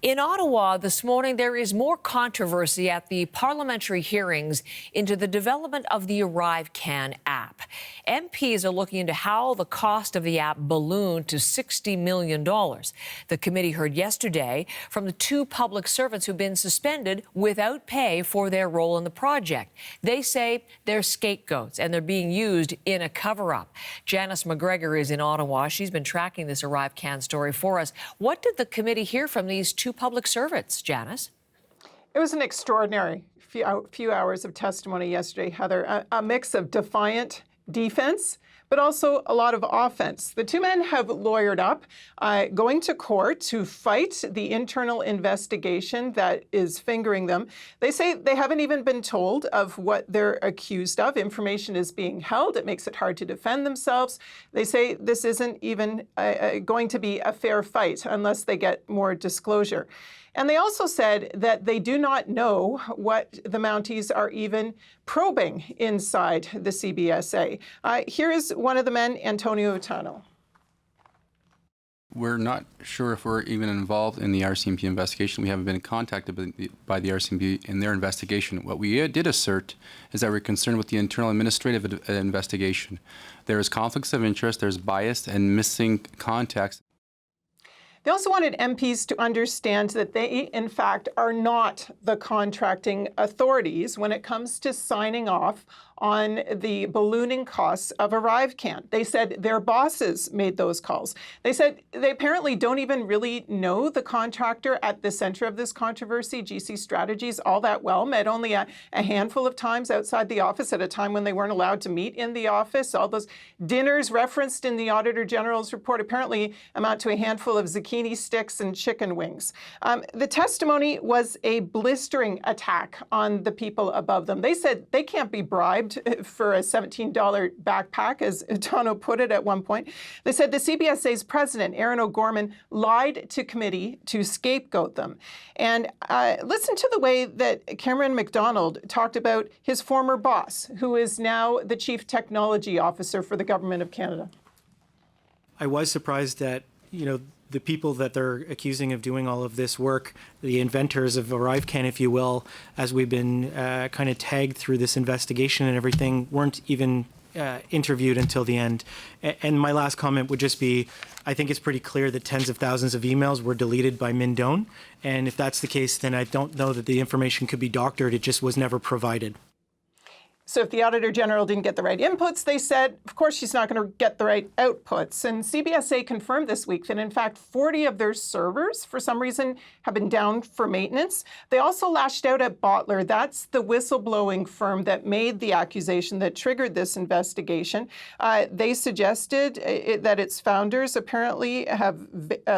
In Ottawa this morning, there is more controversy at the parliamentary hearings into the development of the ArriveCan app. MPs are looking into how the cost of the app ballooned to $60 million. The committee heard yesterday from the two public servants who've been suspended without pay for their role in the project. They say they're scapegoats and they're being used in a cover-up. Janice McGregor is in Ottawa. She's been tracking this ArriveCan story for us. What did the committee hear from these two public servants, Janice? It was an extraordinary few hours of testimony yesterday, Heather. A mix of defiant defense, but also a lot of offense. The two men have lawyered up, going to court to fight the internal investigation that is fingering them. They say they haven't even been told of what they're accused of. Information is being held. It makes it hard to defend themselves. They say this isn't even going to be a fair fight unless they get more disclosure. And they also said that they do not know what the Mounties are even probing inside the CBSA. Here is one of the men, Antonio Utano. We're not sure if we're even involved in the RCMP investigation. We haven't been contacted by the RCMP in their investigation. What we did assert is that we're concerned with the internal administrative investigation. There is conflicts of interest, there's bias and missing context. They also wanted MPs to understand that they, in fact, are not the contracting authorities when it comes to signing off on the ballooning costs of ArriveCan. They said their bosses made those calls. They said they apparently don't even really know the contractor at the center of this controversy, GC Strategies, all that well. Met only a handful of times outside the office at a time when they weren't allowed to meet in the office. All those dinners referenced in the Auditor General's report apparently amount to a handful of zucchini sticks and chicken wings. The testimony was a blistering attack on the people above them. They said they can't be bribed for a $17 backpack, as Utano put it at one point. They said the CBSA's president, Aaron O'Gorman, lied to committee to scapegoat them. And listen to the way that Cameron McDonald talked about his former boss, who is now the Chief Technology Officer for the Government of Canada. I was surprised that, the people that they're accusing of doing all of this work, the inventors of ArriveCan, if you will, as we've been kind of tagged through this investigation and everything, weren't even interviewed until the end. And my last comment would just be, I think it's pretty clear that tens of thousands of emails were deleted by Mindone. And if that's the case, then I don't know that the information could be doctored. It just was never provided. So if the Auditor General didn't get the right inputs, they said, of course, she's not going to get the right outputs. And CBSA confirmed this week that, in fact, 40 of their servers, for some reason, have been down for maintenance. They also lashed out at Bottler. That's the whistleblowing firm that made the accusation that triggered this investigation. They suggested that its founders apparently have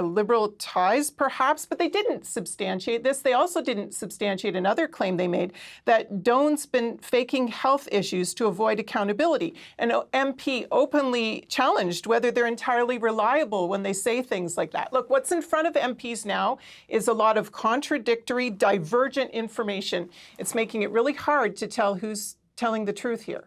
liberal ties, perhaps, but they didn't substantiate this. They also didn't substantiate another claim they made, that Doan's been faking health issues to avoid accountability. An MP openly challenged whether they're entirely reliable when they say things like that. Look, what's in front of MPs now is a lot of contradictory, divergent information. It's making it really hard to tell who's telling the truth here.